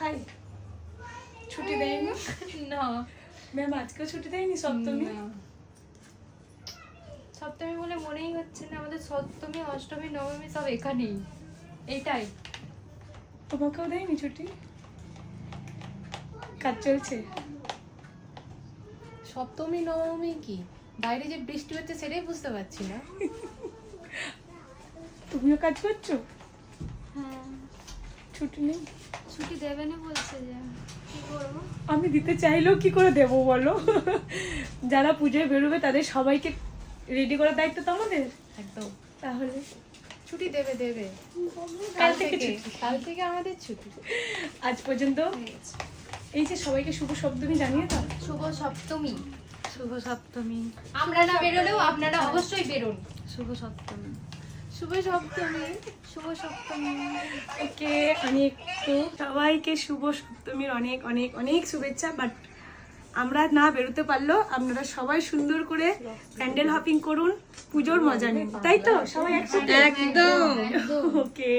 High, ছুটি দেয়নি? না ম্যাম আজকেও ছুটি দেয়নি সপ্তমী? সপ্তমী বলে মনেই হচ্ছে না, আমাদের সপ্তমী অষ্টমী নবমী সব এখানেই, এইটাই। তোমাকেও দেয়নি ছুটি? কাজ চলছে? সপ্তমী নবমী কি বাইরে যে বৃষ্টি হচ্ছে সেটাই বুঝতে পারছি না। তুমিও কাজ করছো? হ্যাঁ, ছুটি নেই? ছুটি দেবে না বলছে, যে কি করবো। আমি দিতে চাইলেও কি করে দেবো বলো? যারা পুজোয় বেরোবে তাদের সবাইকে রেডি করার দায়িত্ব তো আমাদের। একদম, তাহলে ছুটি দেবে দেবে, কাল থেকে ছুটি। কাল থেকে আমাদের ছুটি। আজ পর্যন্ত এই যে সবাইকে শুভ সপ্তমী জানিয়ে দাও। শুভ সপ্তমী। শুভ সপ্তমী। আমরা না বেরোলেও আপনারা অবশ্যই বেরোন। শুভ সপ্তমী। শুভ সপ্তমী। শুভ সপ্তমী। ওকে, আমি একটু সবাইকে শুভ সপ্তমীর অনেক অনেক অনেক শুভেচ্ছা। বাট আমরা না বেরোতে পারলেও আপনারা সবাই সুন্দর করে প্যান্ডেল হপিং করুন, পুজোর মজা নিন, তাই তো? সবাই একসাথে একদম। ওকে।